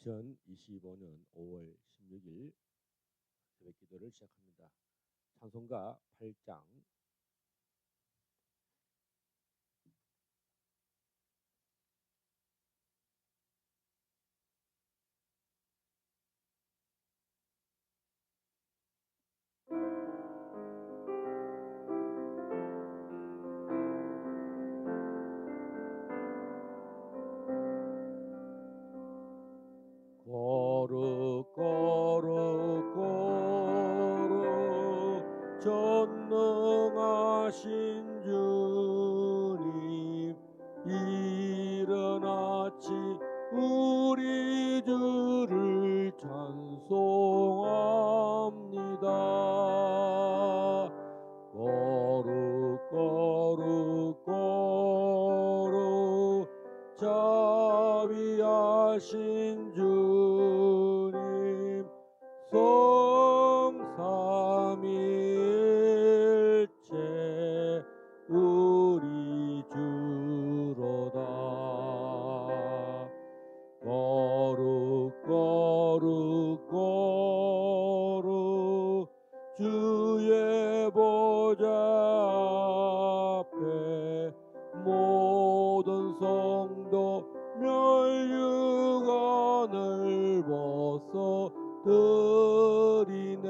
2025년 5월 16일 새벽 기도를 시작합니다. 찬송가 8장 거룩 거룩 거룩 전능하신 주님 이른 아침 우리 주를 찬송합니다. 거룩 거룩 거룩 자비하신 주님 성삼일체 우리 주로다. 거룩 거룩 거룩 주의 보좌 앞에 모든 성도 멸류관을 벗어 드리네.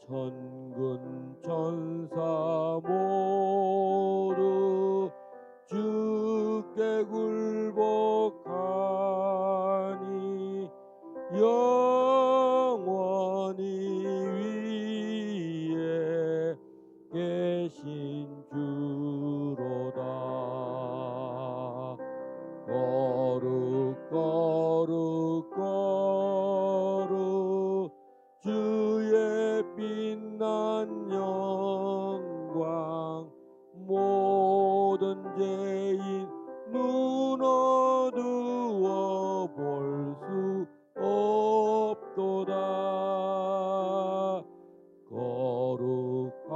천군 천사 모두 주께 굴복하니 영원히 위에 계신 주로다. 거룩 거룩 거룩 주의 빛난 영광 모든 죄인 눈 어두워 볼 수 없도다.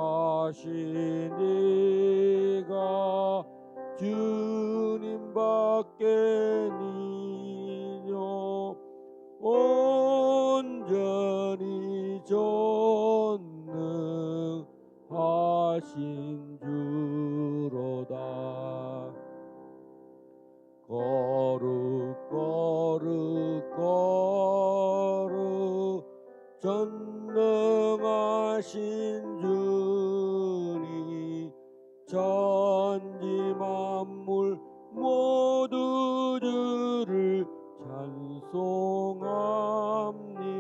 거룩하신 이가 주님밖에 니뇨 온전히 전능하신 주로다. 거룩 거룩 거룩 전능하신 주님 천지 만물 모두 주를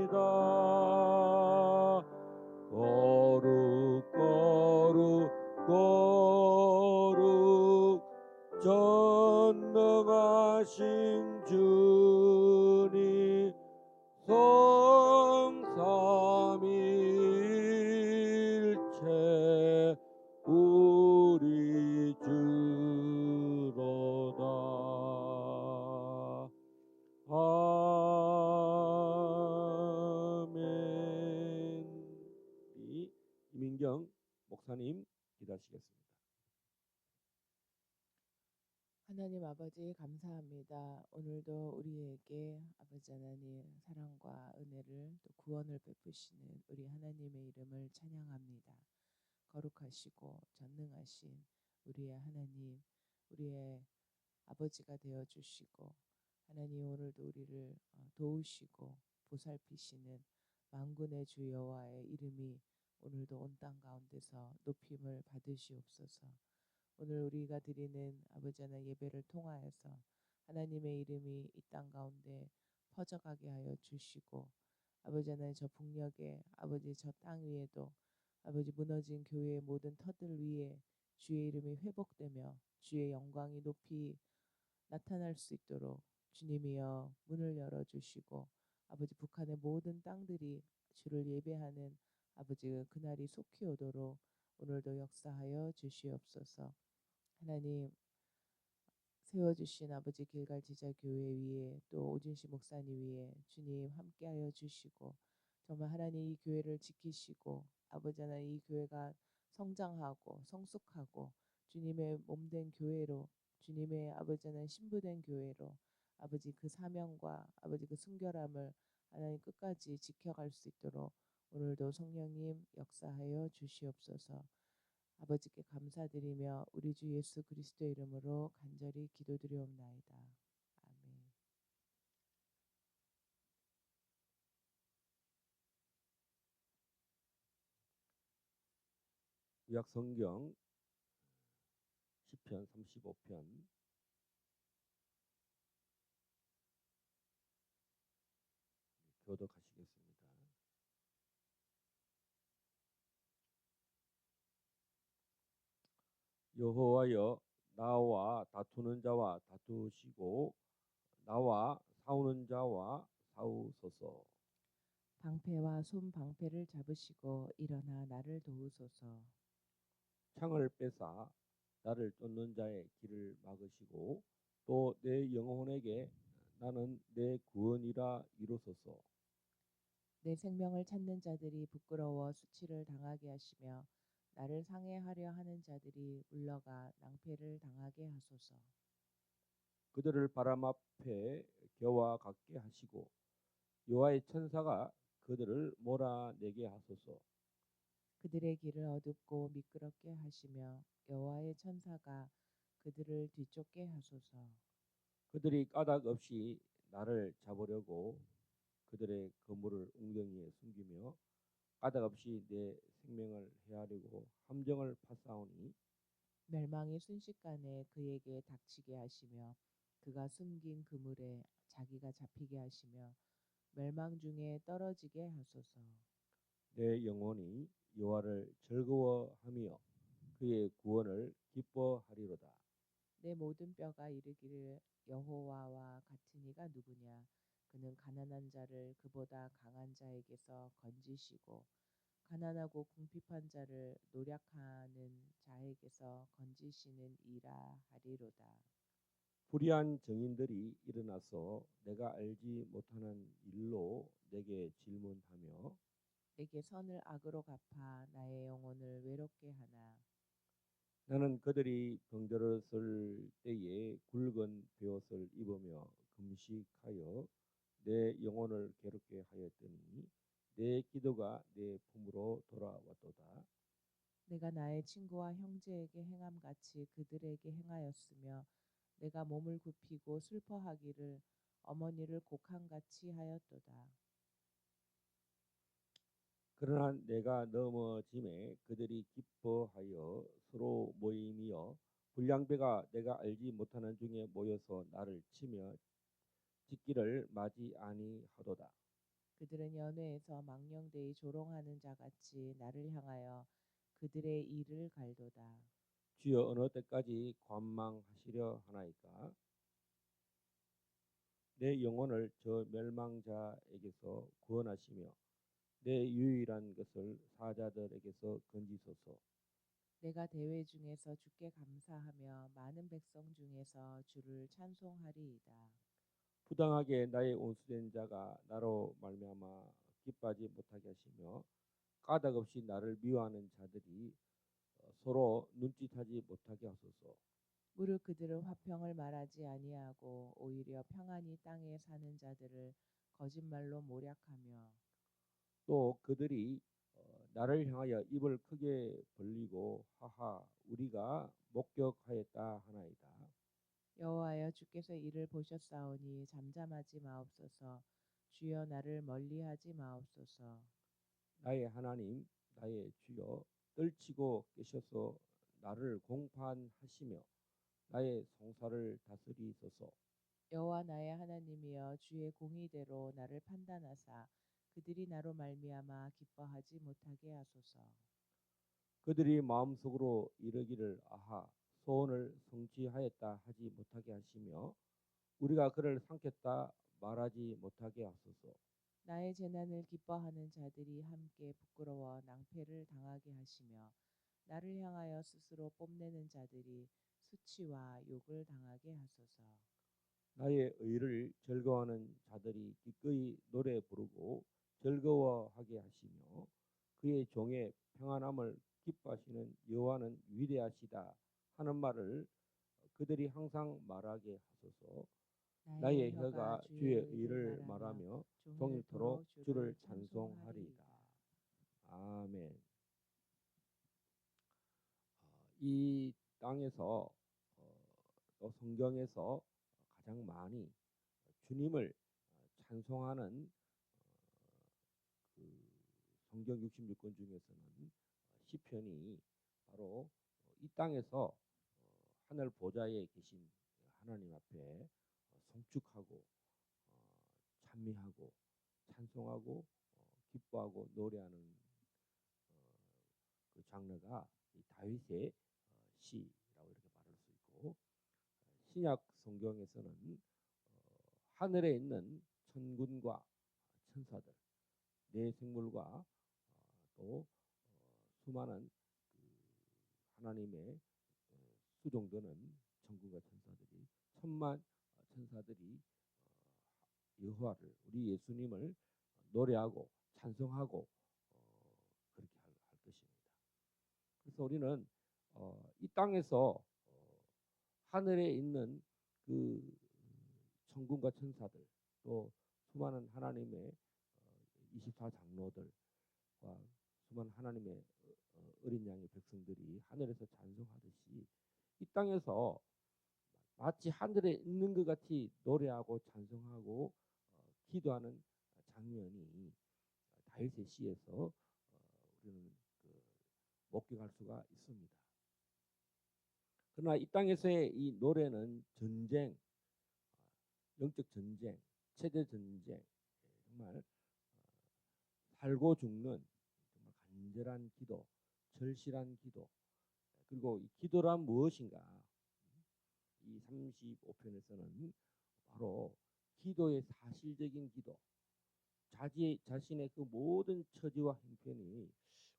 찬송합니다. 거룩 거룩 거룩 전능하신 주님 성삼일체 우리 주로다. 아멘. 우리 이민경 목사님 기도하시겠습니다. 하나님 아버지 감사합니다. 오늘도 우리에게 아버지 하나님 사랑과 은혜를 또 구원을 베푸시는 우리 하나님의 이름을 찬양합니다. 거룩하시고 전능하신 우리의 하나님, 우리의 아버지가 되어 주시고 하나님 오늘도 우리를 도우시고 보살피시는 만군의 주 여호와의 이름이 오늘도 온 땅 가운데서 높임을 받으시옵소서. 오늘 우리가 드리는 아버지 하나님 예배를 통하여서 하나님의 이름이 이 땅 가운데 퍼져가게 하여 주시고 아버지 하나님 저 북녘에 아버지 저 땅 위에도 아버지 무너진 교회의 모든 터들 위에 주의 이름이 회복되며 주의 영광이 높이 나타날 수 있도록 주님이여 문을 열어주시고 아버지 북한의 모든 땅들이 주를 예배하는 아버지 그날이 속히 오도록 오늘도 역사하여 주시옵소서. 하나님 세워주신 아버지 길갈 지자교회 위에 또 오진시 목사님 위에 주님 함께하여 주시고 정말 하나님 이 교회를 지키시고 아버지 하나님 이 교회가 성장하고 성숙하고 주님의 몸된 교회로 주님의 아버지 하나님 신부된 교회로 아버지 그 사명과 아버지 그 순결함을 하나님 끝까지 지켜갈 수 있도록 오늘도 성령님 역사하여 주시옵소서. 아버지께 감사드리며 우리 주 예수 그리스도 이름으로 간절히 기도드리옵나이다. 아멘. 구약 성경 시편 35편 교독하시겠습니다. 여호와여, 나와 다투는 자와 다투시고 나와 싸우는 자와 싸우소서. 방패와 손 방패를 잡으시고 일어나 나를 도우소서. 창을 빼사 나를 쫓는 자의 길을 막으시고 또 내 영혼에게 나는 내 구원이라 이루소서. 내 생명을 찾는 자들이 부끄러워 수치를 당하게 하시며 나를 상해하려 하는 자들이 물러가 낭패를 당하게 하소서. 그들을 바람 앞에 겨와 같게 하시고 여호와의 천사가 그들을 몰아내게 하소서. 그들의 길을 어둡고 미끄럽게 하시며 여호와의 천사가 그들을 뒤쫓게 하소서. 그들이 까닭 없이 나를 잡으려고 그들의 그물을 웅덩이에 숨기며 까닭 없이 내 생명을 해하려고 함정을 파싸우니 멸망이 순식간에 그에게 닥치게 하시며 그가 숨긴 그물에 자기가 잡히게 하시며 멸망 중에 떨어지게 하소서. 내 영혼이 여호와를 즐거워하며 그의 구원을 기뻐하리로다. 내 모든 뼈가 이르기를 여호와와 같은 이가 누구냐. 그는 가난한 자를 그보다 강한 자에게서 건지시고 가난하고 궁핍한 자를 노력하는 자에게서 건지시는 이라 하리로다. 불의한 정인들이 일어나서 내가 알지 못하는 일로 내게 질문하며 내게 선을 악으로 갚아 나의 영혼을 외롭게 하나. 나는 그들이 병들었을 때에 굵은 베옷을 입으며 금식하여 내 영혼을 괴롭게 하였더니 내 기도가 내 품으로 돌아왔도다. 내가 나의 친구와 형제에게 행함같이 그들에게 행하였으며 내가 몸을 굽히고 슬퍼하기를 어머니를 곡한같이 하였도다. 그러나 내가 넘어짐에 그들이 기뻐하여 서로 모임이여 불량배가 내가 알지 못하는 중에 모여서 나를 치며 찢기를 맞이 아니하도다. 그들은 연회에서 망령되이 조롱하는 자같이 나를 향하여 그들의 이를 갈도다. 주여, 어느 때까지 관망하시려 하나이까? 내 영혼을 저 멸망자에게서 구원하시며 내 유일한 것을 사자들에게서 건지소서. 내가 대회 중에서 주께 감사하며 많은 백성 중에서 주를 찬송하리이다. 부당하게 나의 온수된 자가 나로 말미암아 기뻐하지 못하게 하시며 까닭 없이 나를 미워하는 자들이 서로 눈짓하지 못하게 하소서. 무릇 그들은 화평을 말하지 아니하고 오히려 평안히 땅에 사는 자들을 거짓말로 모략하며 또 그들이 나를 향하여 입을 크게 벌리고 하하 우리가 목격하였다 하나이다. 여호와여 주께서 이를 보셨사오니 잠잠하지 마옵소서. 주여 나를 멀리하지 마옵소서. 나의 하나님 나의 주여 떨치고 깨셔서 나를 공판하시며 나의 송사를 다스리소서. 여호와 나의 하나님이여 주의 공의대로 나를 판단하사 그들이 나로 말미암아 기뻐하지 못하게 하소서. 그들이 마음속으로 이르기를 아하 소원을 성취하였다 하지 못하게 하시며 우리가 그를 삼켰다 말하지 못하게 하소서. 나의 재난을 기뻐하는 자들이 함께 부끄러워 낭패를 당하게 하시며 나를 향하여 스스로 뽐내는 자들이 수치와 욕을 당하게 하소서. 나의 의를 즐거워하는 자들이 기꺼이 노래 부르고 즐거워하게 하시며 그의 종의 평안함을 기뻐하시는 여호와는 위대하시다 하는 말을 그들이 항상 말하게 하소서. 나의 혀가 주의 의를 말하며 종일토록 주를 찬송하리이다. 아멘. 이 땅에서 또 성경에서 가장 많이 주님을 찬송하는 그 성경 66권 중에서는 시편이 바로 이 땅에서 하늘 보좌에 계신 하나님 앞에 송축하고 찬미하고 찬송하고 기뻐하고 노래하는 그 장르가 이 다윗의 시라고 이렇게 말할 수 있고, 신약 성경에서는 하늘에 있는 천군과 천사들, 내 생물과 또 수많은 그 하나님의 수종되는 천군과 천사들이 천만 천사들이 여호와를, 우리 예수님을 노래하고 찬송하고 그렇게 할 것입니다. 그래서 우리는 이 땅에서 하늘에 있는 그 천군과 천사들, 또 수많은 하나님의 24장로들과 수많은 하나님의 어린 양의 백성들이 하늘에서 찬송하듯이 이 땅에서 마치 하늘에 있는 것 같이 노래하고 찬송하고 기도하는 장면이 다윗의 시에서 우리는 목격할 수가 있습니다. 그러나 이 땅에서의 이 노래는 전쟁, 영적 전쟁, 세대 전쟁, 정말 살고 죽는 정말 간절한 기도, 절실한 기도, 그리고 이 기도란 무엇인가? 이 35편에서는 바로 기도의 사실적인 기도, 자신의 그 모든 처지와 형편이,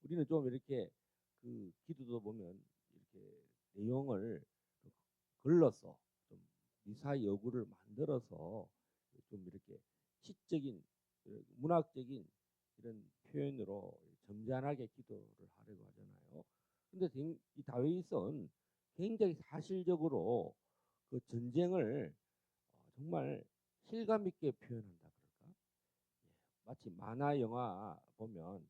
우리는 좀 이렇게 그 기도도 보면 이렇게 내용을 걸러서 좀 미사여구를 만들어서 좀 이렇게 시적인 문학적인 이런 표현으로 점잖하게 기도를 하려고 하잖아요. 근데 이 다윗은 굉장히 사실적으로 그 전쟁을 정말 실감 있게 표현한다 그럴까? 예, 마치 만화 영화 보면,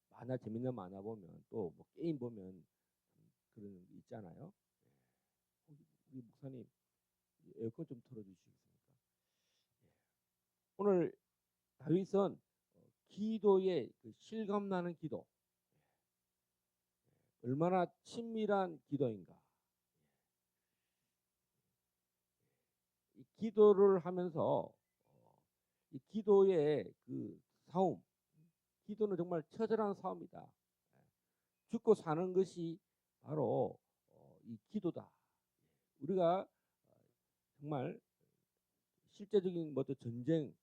만화 재밌는 만화 보면, 또 뭐 게임 보면 그런 게 있잖아요. 예. 우리 목사님 에어컨 좀 틀어주시겠습니까? 예. 오늘 다윗은 기도의 그 실감나는 기도, 얼마나 친밀한 기도인가. 이 기도를 하면서 이 기도의 그 싸움, 기도는 정말 처절한 싸움이다. 죽고 사는 것이 바로 이 기도다. 우리가 정말 실제적인 뭐또 전쟁,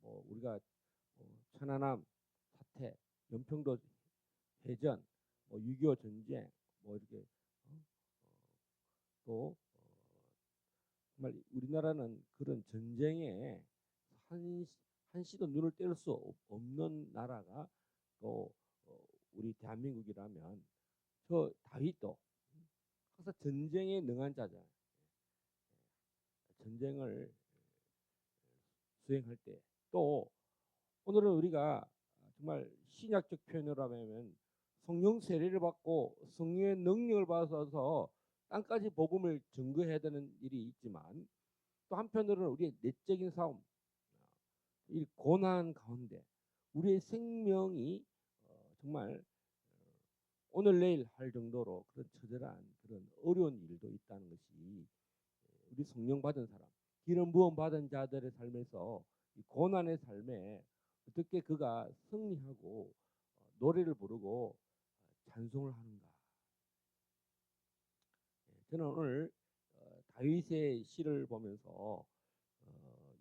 뭐 우리가 천안함 사태, 연평도 해전, 뭐 6.25 전쟁, 뭐 이렇게 또 정말 우리나라는 그런 전쟁에 한시도 눈을 뗄 수 없는 나라가 또 우리 대한민국이라면, 저 다윗도 항상 전쟁에 능한 자잖아요. 전쟁을 수행할 때, 또 오늘은 우리가 정말 신약적 표현으로 하면 성령 세례를 받고 성령의 능력을 받아서 땅까지 복음을 증거해야 되는 일이 있지만, 또 한편으로는 우리의 내적인 싸움, 이 고난 가운데 우리의 생명이 정말 오늘 내일 할 정도로 그런 처절한 그런 어려운 일도 있다는 것이, 우리 성령 받은 사람, 기름 부음 받은 자들의 삶에서 이 고난의 삶에 어떻게 그가 승리하고 노래를 부르고 찬송을 하는가. 저는 오늘 다윗의 시를 보면서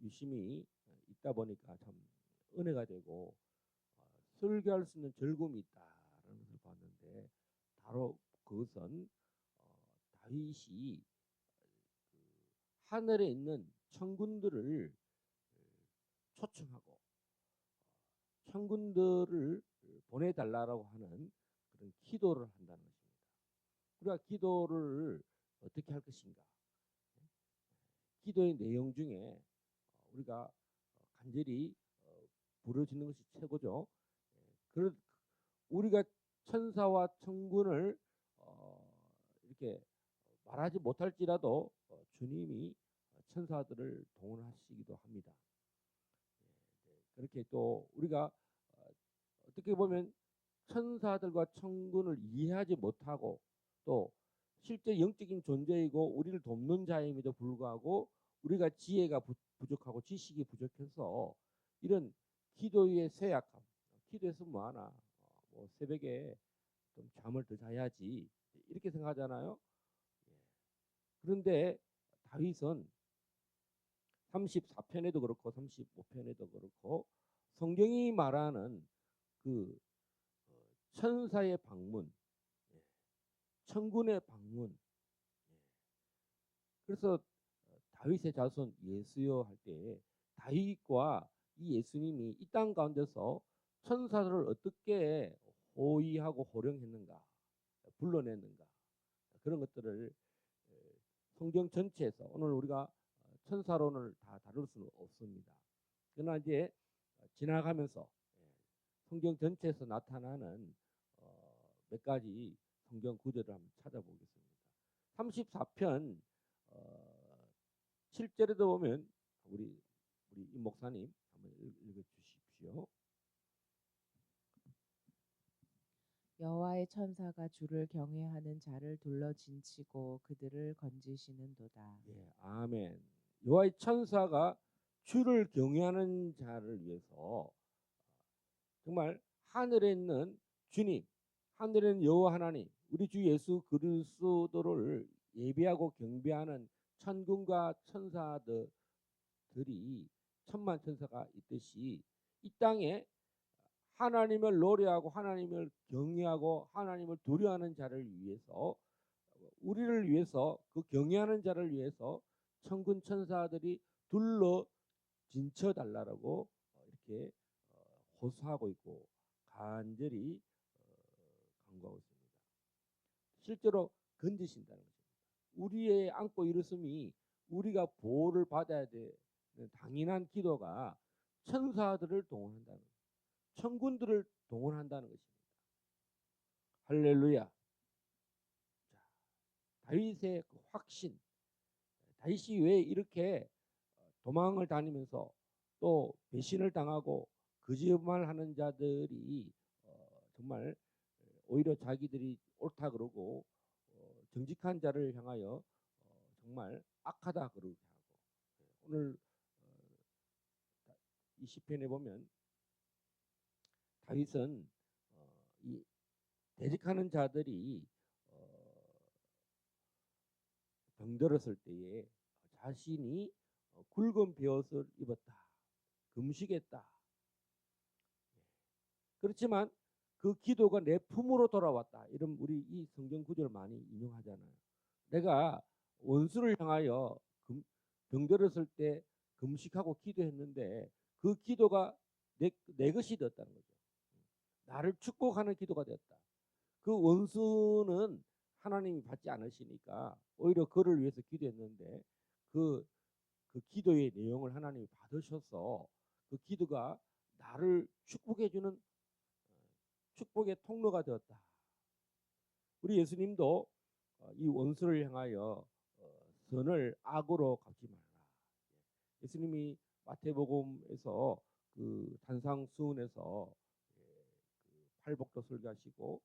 유심히 있다 보니까 참 은혜가 되고 설교할 수 있는 즐거움이 있다라는 것을 봤는데, 바로 그것은 다윗이 그 하늘에 있는 천군들을 초청하고 천군들을 보내달라고 하는 그런 기도를 한다는 것입니다. 우리가 기도를 어떻게 할 것인가? 기도의 내용 중에 우리가 간절히 부르짖는 것이 최고죠. 그 우리가 천사와 천군을 이렇게 말하지 못할지라도 주님이 천사들을 동원하시기도 합니다. 그렇게 또 우리가 어떻게 보면 천사들과 천군을 이해하지 못하고 또 실제 영적인 존재이고 우리를 돕는 자임에도 불구하고 우리가 지혜가 부족하고 지식이 부족해서 이런 기도의 쇠약함, 기도해서 뭐하나, 뭐 새벽에 좀 잠을 더 자야지 이렇게 생각하잖아요. 그런데 다윗은 34편에도 그렇고 35편에도 그렇고 성경이 말하는 그 천사의 방문, 천군의 방문. 그래서 다윗의 자손 예수여 할 때 다윗과 이 예수님이 이 땅 가운데서 천사들을 어떻게 호위하고 호령했는가, 불러냈는가, 그런 것들을 성경 전체에서 오늘 우리가 천사론을 다 다룰 수는 없습니다. 그러나 이제 지나가면서 성경 전체에서 나타나는 몇 가지 성경 구절을 한번 찾아보겠습니다. 34편 7절에도 보면 우리 이 목사님 한번 읽어 주십시오. 여호와의 천사가 주를 경외하는 자를 둘러 진치고 그들을 건지시는도다. 예, 아멘. 여호와의 천사가 주를 경외하는 자를 위해서 정말 하늘에 있는 주님, 하늘에 있는 여호와 하나님, 우리 주 예수 그리스도를 예배하고 경배하는 천군과 천사들이 천만 천사가 있듯이 이 땅에 하나님을 노래하고 하나님을 경외하고 하나님을 두려워하는 자를 위해서 우리를 위해서 그 경외하는 자를 위해서 천군 천사들이 둘러 진쳐 달라고 이렇게 호소하고 있고 간절히 간구하고 있습니다. 실제로 건지신다는 것입니다. 우리의 안고 일었음이 우리가 보호를 받아야 되는 당연한 기도가 천사들을 동원한다는 것, 천군들을 동원한다는 것입니다. 할렐루야. 자, 다윗의 그 확신, 다윗이 왜 이렇게 도망을 다니면서 또 배신을 당하고 거짓말하는 자들이 정말 오히려 자기들이 옳다 그러고 정직한 자를 향하여 정말 악하다 그러게 하고 오늘 이 시편에 보면 다윗은 이 대적하는 자들이 병들었을 때에 자신이 굵은 베옷을 입었다, 금식했다. 그렇지만 그 기도가 내 품으로 돌아왔다. 이런 우리 이 성경 구절을 많이 인용하잖아요. 내가 원수를 향하여 병들었을 때 금식하고 기도했는데 그 기도가 내 것이 되었다는 거죠. 나를 축복하는 기도가 되었다. 그 원수는 하나님이 받지 않으시니까 오히려 그를 위해서 기도했는데 그 기도의 내용을 하나님이 받으셔서 그 기도가 나를 축복해주는 축복의 통로가 되었다. 우리 예수님도 이 원수를 향하여 선을 악으로 갚지 말라. 예수님이 마태복음에서 그 단상수훈에서 그 팔복도 설교하시고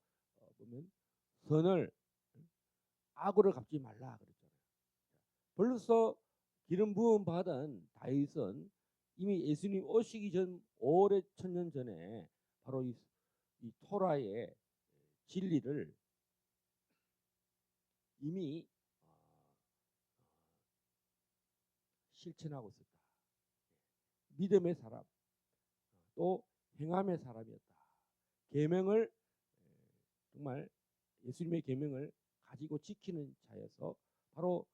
보면 선을 악으로 갚지 말라 그랬잖아요. 벌써 기름 부음 받은 다윗은 이미 예수님 오시기 전 오래 천년 전에 바로 이 토라의 진리를 이미 실천하고 있었다. 믿음의 사람, 또 행함의 사람이었다. 계명을 정말 예수님의 계명을 가지고 지키는 자여서 바로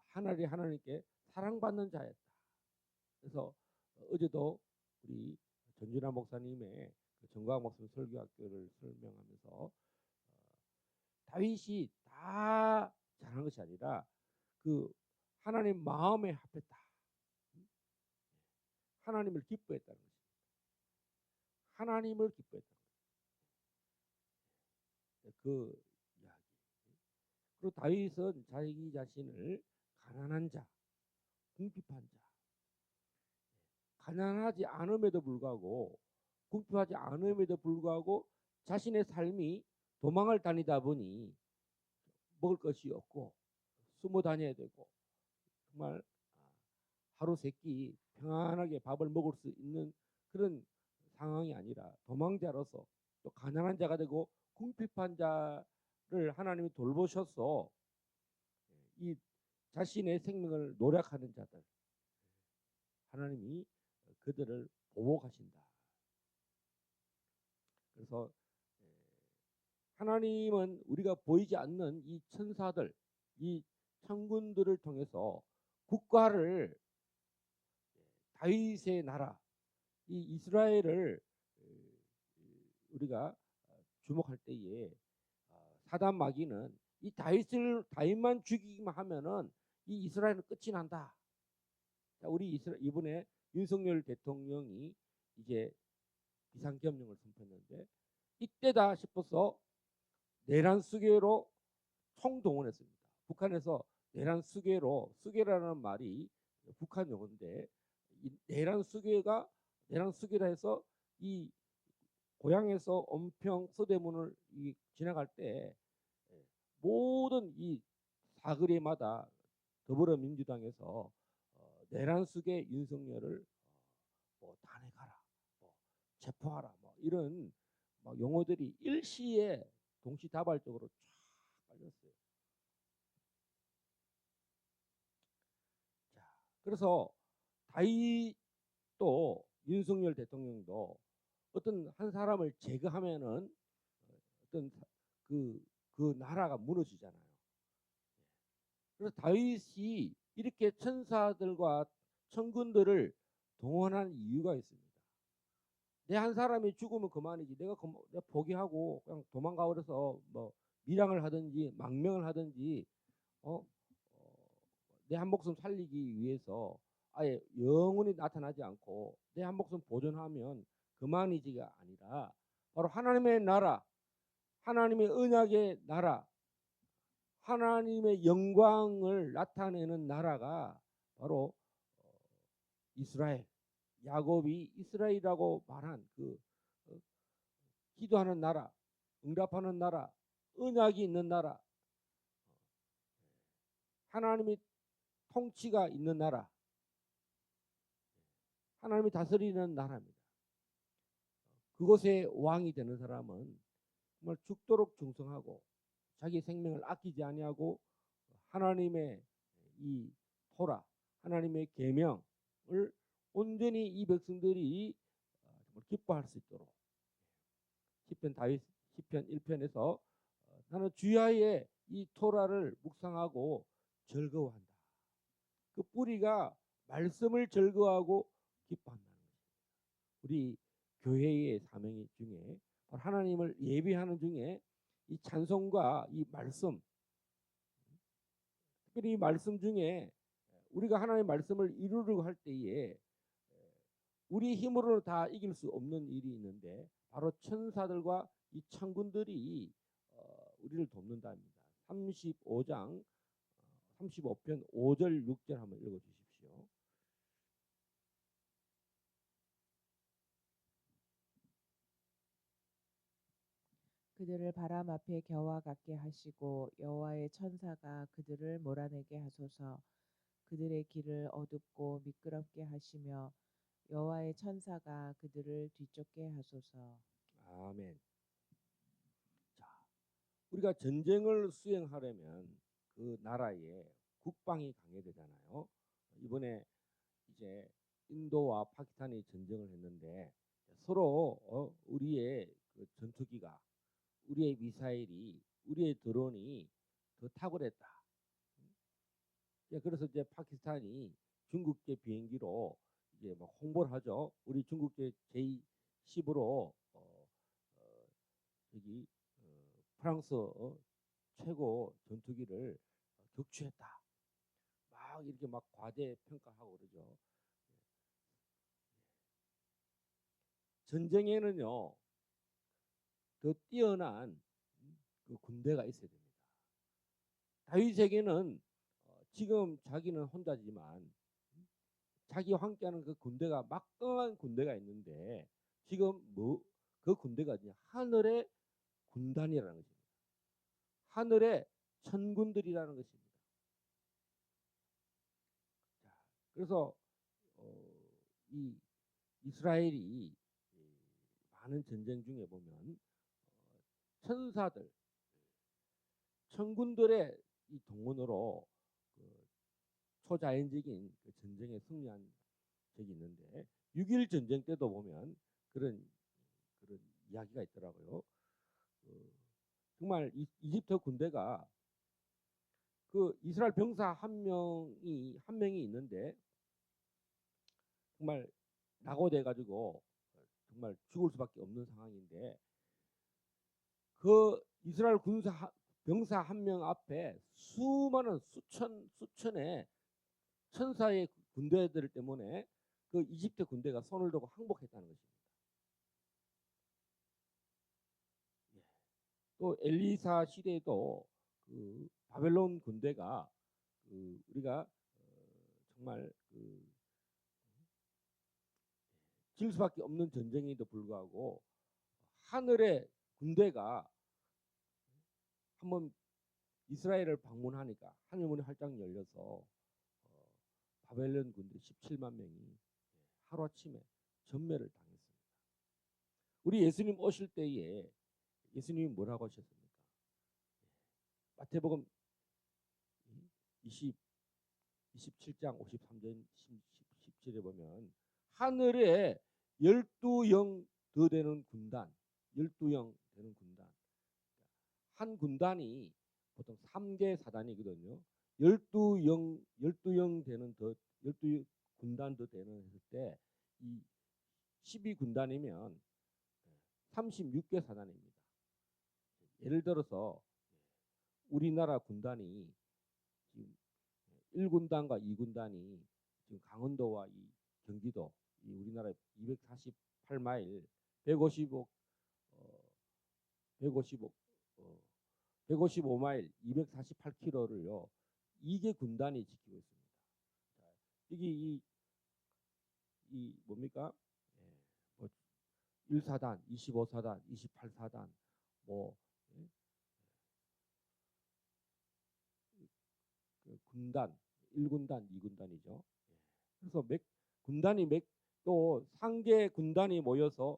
하나님께 사랑받는 자였다. 그래서 어제도 우리 전준하 목사님의 정광 목사님 설교학교를 설명하면서 다윗이 다 잘한 것이 아니라 그 하나님 마음에 합했다. 하나님을 기뻐했다는 것입니다. 하나님을 기뻐했다는 것입니다. 그 이야기. 그리고 다윗은 자기 자신을 가난한 자, 궁핍한 자, 가난하지 않음에도 불구하고 궁핍하지 않음에도 불구하고 자신의 삶이 도망을 다니다 보니 먹을 것이 없고 숨어 다녀야 되고 정말 하루 세끼 평안하게 밥을 먹을 수 있는 그런 상황이 아니라 도망자로서 또 가난한 자가 되고 궁핍한 자를 하나님이 돌보셔서 이 자신의 생명을 노력하는 자들 하나님이 그들을 보복하신다. 그래서 하나님은 우리가 보이지 않는 이 천사들, 이 천군들을 통해서 국가를 다윗의 나라, 이 이스라엘을 우리가 주목할 때에 사단 마귀는 이 다윗만 죽이기만 하면은 이 이스라엘은 끝이 난다. 자, 우리 이번에 윤석열 대통령이 이제 비상계엄령을 선포했는데 이때다 싶어서 내란 수계로 총동원했습니다. 북한에서 내란 수계로 수계라는 말이 북한 용어인데 이 내란 수계라 해서 이 고향에서 온평 서대문을 지나갈 때 모든 이 사거리마다 더불어민주당에서 내란 수계 윤석열을 뭐 탄핵하라, 뭐 체포하라, 뭐 이런 막 용어들이 일시에 동시다발적으로 쫙 깔렸어요. 자, 그래서 다윗도 윤석열 대통령도 어떤 한 사람을 제거하면은 어떤 그 나라가 무너지잖아요. 그래서 다윗이 이렇게 천사들과 천군들을 동원한 이유가 있습니다. 내 한 사람이 죽으면 그만이지. 내가 포기하고 그냥 도망가 버려서 뭐 밀항을 하든지 망명을 하든지 내 한 목숨 살리기 위해서 아예 영원히 나타나지 않고 내 한 목숨 보존하면 그만이지가 아니라 바로 하나님의 나라, 하나님의 언약의 나라, 하나님의 영광을 나타내는 나라가 바로 이스라엘, 야곱이 이스라엘이라고 말한 그 기도하는 나라, 응답하는 나라, 언약이 있는 나라, 하나님의 통치가 있는 나라, 하나님이 다스리는 나라입니다. 그곳의 왕이 되는 사람은 정말 죽도록 충성하고 자기 생명을 아끼지 아니하고 하나님의 이 토라, 하나님의 계명을 온전히 이 백성들이 정말 기뻐할 수 있도록 시편 1편에서 나는 주야의 이 토라를 묵상하고 즐거워한다. 그 뿌리가 말씀을 즐거워하고 기뻐한다는 것입니다. 우리 교회의 사명 중에 하나님을 예배하는 중에 이 찬송과 이 말씀, 특별히 이 말씀 중에 우리가 하나님의 말씀을 이루려고 할 때에 우리 힘으로 다 이길 수 없는 일이 있는데 바로 천사들과 이 천군들이 우리를 돕는다입니다. 35장 35편 5절 6절 한번 읽어주십시오. 그들을 바람 앞에 겨와 같게 하시고 여호와의 천사가 그들을 몰아내게 하소서. 그들의 길을 어둡고 미끄럽게 하시며 여호와의 천사가 그들을 뒤쫓게 하소서. 아멘. 자, 우리가 전쟁을 수행하려면 그 나라의 국방이 강해되잖아요. 이번에 이제 인도와 파키스탄이 전쟁을 했는데 서로 우리의 그 전투기가, 우리의 미사일이, 우리의 드론이 더 탁월했다. 그래서 이제 파키스탄이 중국제 비행기로 이제 막 홍보를 하죠. 우리 중국제 J-10으로 여기 프랑스 최고 전투기를 격추했다. 막 이렇게 막 과대 평가하고 그러죠. 전쟁에는요 더 뛰어난 그 군대가 있어야 됩니다. 다윗에게는 지금 자기는 혼자지만 자기와 함께하는 그 군대가 막강한 군대가 있는데 지금 뭐 그 군대가 그냥 하늘의 군단이라는 것입니다. 하늘의 천군들이라는 것입니다. 자, 그래서 이 이스라엘이 많은 전쟁 중에 보면 천사들, 천군들의 이 동원으로 그 초자연적인 그 전쟁에 승리한 적이 있는데 6.1 전쟁 때도 보면 그런 이야기가 있더라고요. 정말 이집트 군대가 그 이스라엘 병사 한 명이 있는데 정말 낙오돼 가지고 정말 죽을 수밖에 없는 상황인데 그 이스라엘 병사 한 명 앞에 수많은 수천의 천사의 군대들 때문에 그 이집트 군대가 손을 들고 항복했다는 것입니다. 또 엘리사 시대에도 그 바벨론 군대가 우리가 정말 질 수밖에 없는 전쟁에도 불구하고 하늘의 군대가 한번 이스라엘을 방문하니까 하늘문이 활짝 열려서 바벨론 군대 17만 명이 하루아침에 전멸을 당했습니다. 우리 예수님 오실 때에 예수님이 뭐라고 하셨습니까? 마태복음 27장 53절 17절에 보면 하늘에 12영 더 되는 군단, 12영 되는 군단. 한 군단이 보통 3개 사단이거든요. 12영 되는 12군단 더 되는 했을 때 이 12군단이면 36개 사단입니다. 예를 들어서 우리나라 군단이 지금 1군단과 2군단이 지금 강원도와 이 경기도 이 우리나라 248마일 155마일 248km를요. 2개 군단이 지키고 있습니다. 자, 이게 이 뭡니까? 뭐 1사단, 25사단, 28사단 뭐 그 군단, 1군단, 2군단이죠. 그래서 군단이 또 상계 군단이 모여서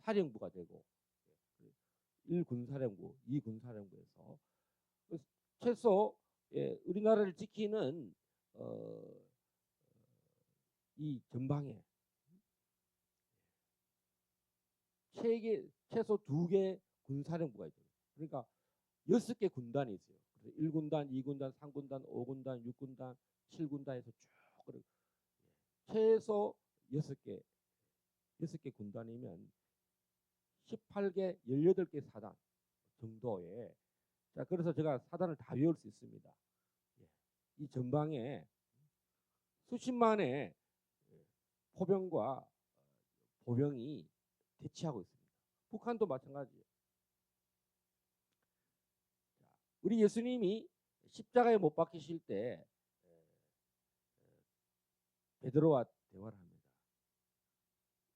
사령부가 되고 1군사령부, 2군사령부에서 최소 우리나라를 지키는 이 전방에 최소 2개 군사령부가 있어요. 그러니까 6개 군단이 있어요. 그래서 1군단, 2군단, 3군단, 5군단, 6군단, 7군단에서 쭉 최소 6개 군단이면 18개, 18개 사단 정도에 자 그래서 제가 사단을 다 외울 수 있습니다. 이 전방에 수십만의 포병과 보병이 대치하고 있습니다. 북한도 마찬가지예요. 우리 예수님이 십자가에 못 박히실 때 베드로와 대화를 합니다.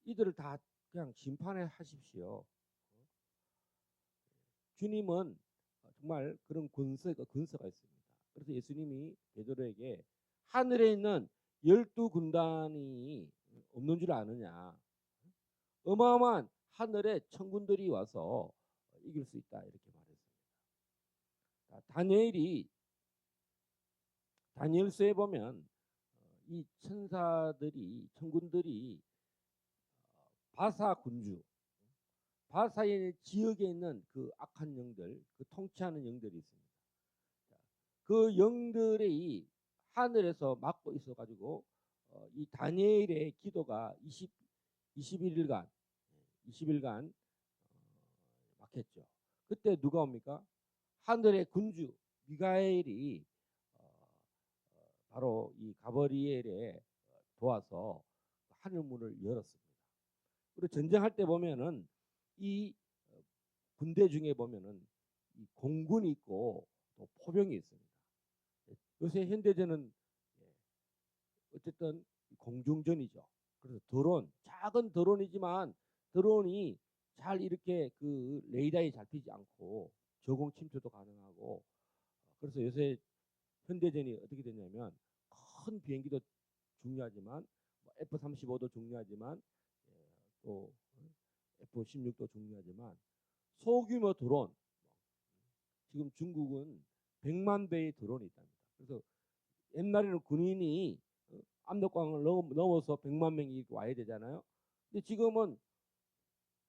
이들을 다 그냥 심판해 하십시오. 주님은 정말 그런 근서가 있습니다. 그래서 예수님이 베드로에게 하늘에 있는 12군단이 없는 줄 아느냐. 어마어마한 하늘의 천군들이 와서 이길 수 있다 이렇게 말했습니다. 다니엘서에 보면 이 천군들이 바사 군주, 바사의 지역에 있는 그 악한 영들, 그 통치하는 영들이 있습니다. 그 영들이 하늘에서 막고 있어가지고 이 다니엘의 기도가 20일간 막혔죠. 그때 누가 옵니까? 하늘의 군주 미가엘이 바로 이 가브리엘에 도와서 하늘 문을 열었습니다. 그리고 전쟁할 때 보면은 이 군대 중에 보면은 이 공군이 있고 또 포병이 있습니다. 요새 현대전은 어쨌든 공중전이죠. 그래서 드론, 작은 드론이지만 드론이 잘 이렇게 그 레이더에 잡히지 않고 저공 침투도 가능하고, 그래서 요새 현대전이 어떻게 되냐면 큰 비행기도 중요하지만 F-35도 중요하지만 또 F-16도 중요하지만 소규모 드론, 지금 중국은 100만 대의 드론이 있답니다. 그래서 옛날에는 군인이 압록강을 넘어서 100만 명이 와야 되잖아요. 근데 지금은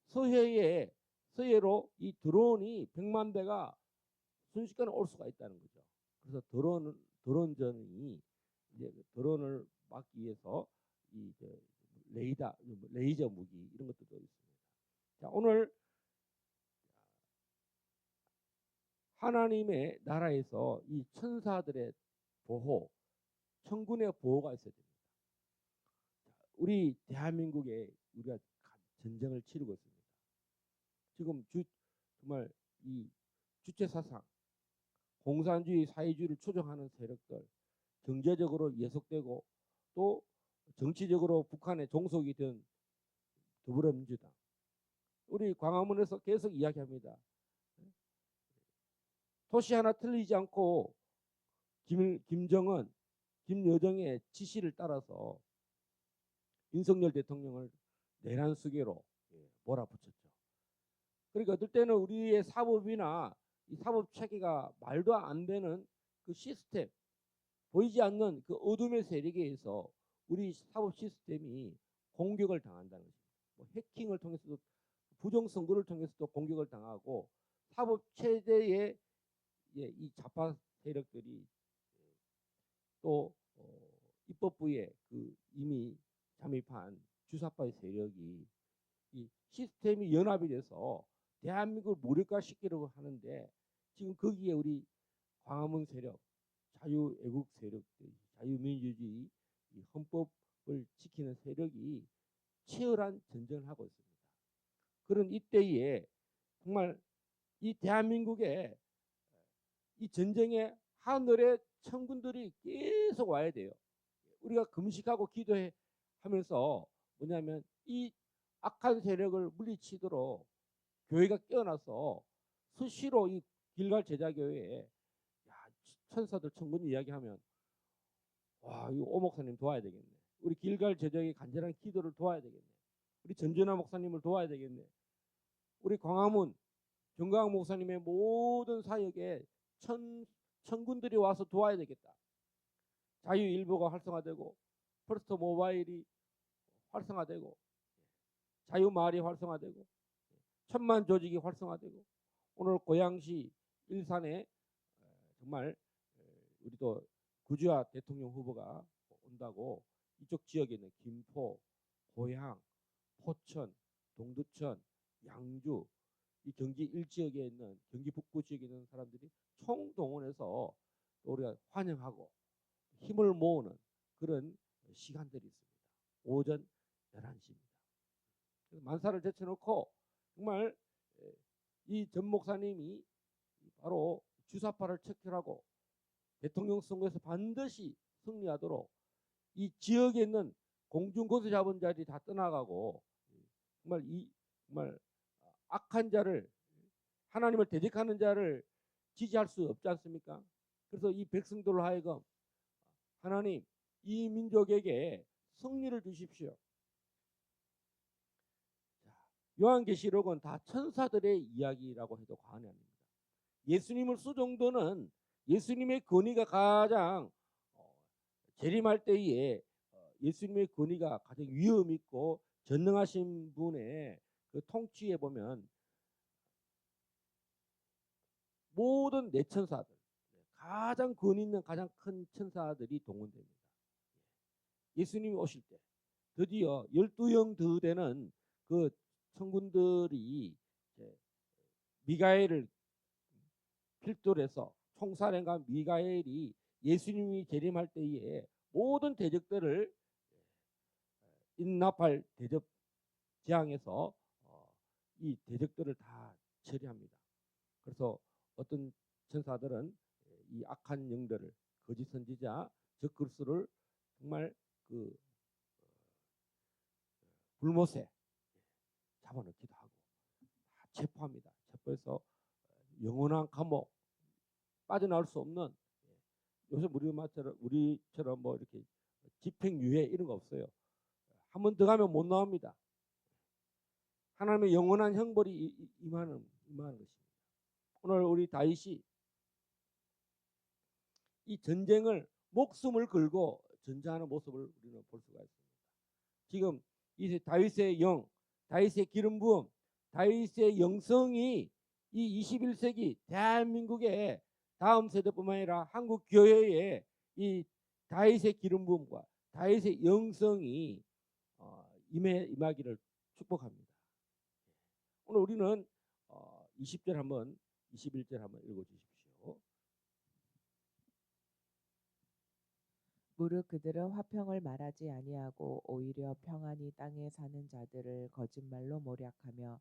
서해로 이 드론이 100만 대가 순식간에 올 수가 있다는 거죠. 그래서 드론전이 이제 드론을 막기 위해서 이 레이저 무기 이런 것들도 있습니다. 자, 오늘 하나님의 나라에서 이 천사들의 보호, 천군의 보호가 있어야 됩니다. 우리 대한민국에 우리가 전쟁을 치르고 있습니다. 지금 정말 이 주체 사상, 공산주의, 사회주의를 추종하는 세력들, 경제적으로 예속되고 또 정치적으로 북한에 종속이 된 더불어민주당, 우리 광화문에서 계속 이야기합니다. 도시 하나 틀리지 않고 김정은, 김여정의 지시를 따라서 윤석열 대통령을 내란 수계로 몰아붙였죠. 그러니까 어떨 때는 우리의 사법이나 이 사법 체계가 말도 안 되는 그 시스템, 보이지 않는 그 어둠의 세력에 의해서 우리 사법 시스템이 공격을 당한다는 것입니다. 뭐 해킹을 통해서도, 부정선거를 통해서도 공격을 당하고, 사법 체제의 이 좌파 세력들이 또 입법부에 그 이미 잠입한 주사파의 세력이 이 시스템이 연합이 돼서 대한민국을 무력화시키려고 하는데, 지금 거기에 우리 광화문 세력, 자유애국 세력들, 자유민주주의, 이 헌법을 지키는 세력이 치열한 전쟁을 하고 있습니다. 그런 이때에 정말 이 대한민국에 이 전쟁에 하늘의 천군들이 계속 와야 돼요. 우리가 금식하고 기도해 하면서 뭐냐면 이 악한 세력을 물리치도록 교회가 깨어나서 수시로 이 길갈 제자교회에 천사들 천군 이야기하면, 와, 이거 오 목사님 도와야 되겠네. 우리 길갈 제자의 간절한 기도를 도와야 되겠네. 우리 전전화 목사님을 도와야 되겠네. 우리 광화문 정강 목사님의 모든 사역에 천군들이 와서 도와야 되겠다. 자유일보가 활성화되고, 퍼스트 모바일이 활성화되고, 자유마을이 활성화되고, 천만 조직이 활성화되고, 오늘 고양시 일산에 정말 우리도 구주화 대통령 후보가 온다고 이쪽 지역에 있는 김포, 고양, 포천, 동두천, 양주, 이 경기 일지역에 있는, 경기 북부 지역에 있는 사람들이 총동원해서 우리가 환영하고 힘을 모으는 그런 시간들이 있습니다. 오전 11시입니다. 만사를 제쳐놓고 정말 이 전 목사님이 바로 주사파를 척결하고 대통령 선거에서 반드시 승리하도록 이 지역에 있는 공중거수 잡은 자들이 다 떠나가고, 정말 악한 자를, 하나님을 대적하는 자를 지지할 수 없지 않습니까? 그래서 이 백성들로 하여금 하나님, 이 민족에게 승리를 주십시오. 요한계시록은 다 천사들의 이야기라고 해도 과언이 아닙니다. 예수님을 수정도는 예수님의 권위가 가장 재림할 때에 예수님의 권위가 가장 위험 있고 전능하신 분의 그 통치에 보면 모든 내천사들, 가장 권위 있는 가장 큰 천사들이 동원됩니다. 예수님이 오실 때 드디어 12형 더 되는 그 천군들이 미가엘을 필두로 해서, 총사령관 미가엘이 예수님이 재림할 때에 모든 대적들을 인납할 재앙에서 이 대적들을 다 처리합니다. 그래서 어떤 천사들은 이 악한 영들을 거짓 선지자 적그리스도를 정말 그 불못에 잡아넣기도 하고 다 체포합니다. 체포해서 영원한 감옥 빠져나올 수 없는 요새 우리처럼 뭐 이렇게 집행유예 이런 거 없어요. 한 번 더 가면 못 나옵니다. 하나님의 영원한 형벌이 임하는 것입니다. 오늘 우리 다윗이 이 전쟁을 목숨을 걸고 전쟁하는 모습을 우리는 볼 수가 있습니다. 지금 이 다윗의 영, 다윗의 기름 부음, 다윗의 영성이 이 21세기 대한민국의 다음 세대뿐만 아니라 한국 교회에 이 다윗의 기름 부음과 다윗의 영성이 임하기를 축복합니다. 오늘 우리는 20절 한번 21절 한번 읽어 주십시오. 무릇 그들은 화평을 말하지 아니하고 오히려 평안히 땅에 사는 자들을 거짓말로 모략하며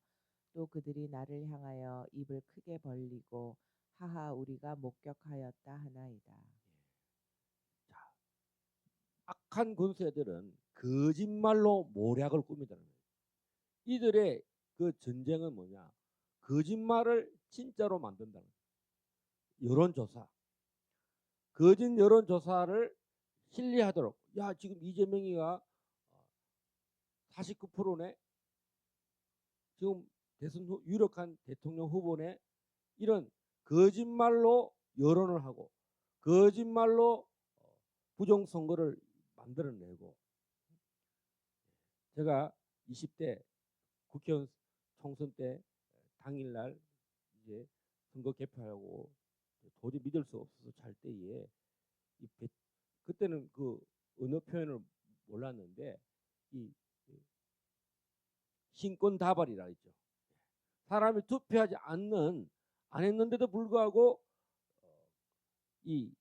또 그들이 나를 향하여 입을 크게 벌리고 하하 우리가 목격하였다 하나이다. 자, 악한 권세들은 거짓말로 모략을 꾸미다는 거예요. 이들의 그 전쟁은 뭐냐? 거짓말을 진짜로 만든다는 거예요. 여론조사, 거짓 여론조사를 신뢰하도록. 야, 지금 이재명이가 49%네. 지금 대선 유력한 대통령 후보네. 이런 거짓말로 여론을 하고 거짓말로 부정선거를 만들어내고. 제가 20대 국회의원 총선 때 당일날 이제 선거 개표하고 도저히 믿을 수 없어서 잘 때에 그때는 그 언어 표현을 몰랐는데 이 신권 다발이라 했죠. 사람이 투표하지 안 했는데도 불구하고 이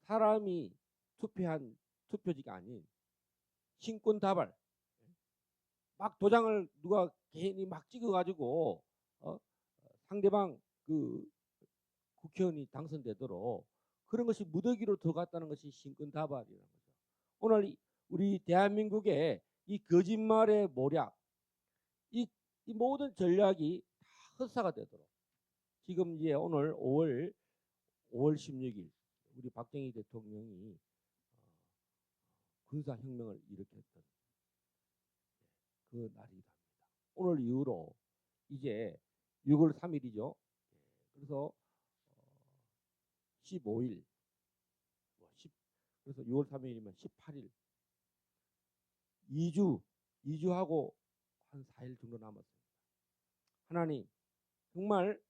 사람이 투표한 투표지가 아닌 신권 다발 막 도장을 누가 개인이 막 찍어가지고 상대방 그 국회의원이 당선되도록 그런 것이 무더기로 들어갔다는 것이 신권 다발이라는 거죠. 오늘 우리 대한민국의 이 거짓말의 모략, 이 모든 전략이 다 헛사가 되도록 지금 이제 오늘 5월 16일 우리 박정희 대통령이 군사혁명을 일으켰던 그 날이기도 합니다. 오늘 이후로 이제 6월 3일이죠. 그래서 15일, 그래서 6월 3일이면 18일, 2주하고 한 4일 정도 남았습니다. 하나님 정말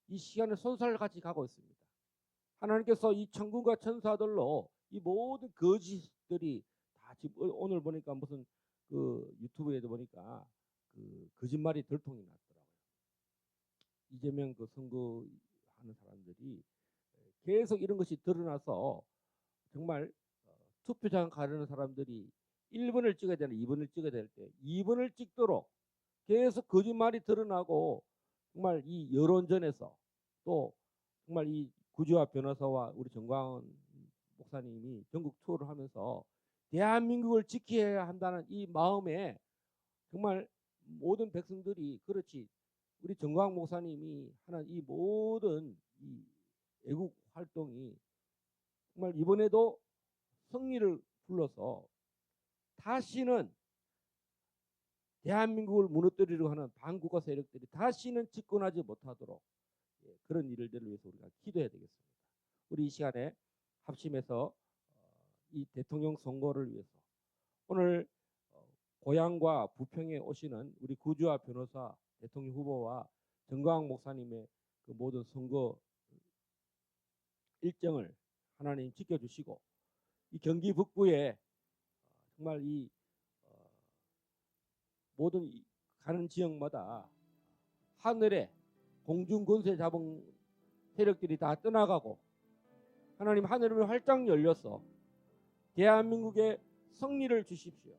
이 시간을 손살같이 가고 있습니다. 하나님께서 이 천군과 천사들로 이 모든 거짓들이 다 지금 오늘 보니까 무슨 그 유튜브에도 보니까 그 거짓말이 들통이 났더라고요. 이재명 그 선거하는 사람들이 계속 이런 것이 드러나서 정말 투표장 가려는 사람들이 1번을 찍어야 되는 2번을 찍어야 될 때 2번을 찍도록 계속 거짓말이 드러나고 정말 이 여론전에서 또 정말 이 구지화 변호사와 우리 정광훈 목사님이 전국 투어를 하면서 대한민국을 지켜야 한다는 이 마음에 정말 모든 백성들이 그렇지 우리 정광훈 목사님이 하는 이 모든 이 애국 활동이 정말 이번에도 승리를 불러서 다시는 대한민국을 무너뜨리려고 하는 반국가 세력들이 다시는 집권하지 못하도록 그런 일들을 위해서 우리가 기도해야 되겠습니다. 우리 이 시간에 합심해서 이 대통령 선거를 위해서 오늘 고향과 부평에 오시는 우리 구주와 변호사 대통령 후보와 정광 목사님의 그 모든 선거 일정을 하나님 지켜주시고 이 경기 북부에 정말 이 모든 가는 지역마다 하늘에 공중 권세 잡은 세력들이 다 떠나가고 하나님 하늘을 활짝 열려서 대한민국에 승리를 주십시오.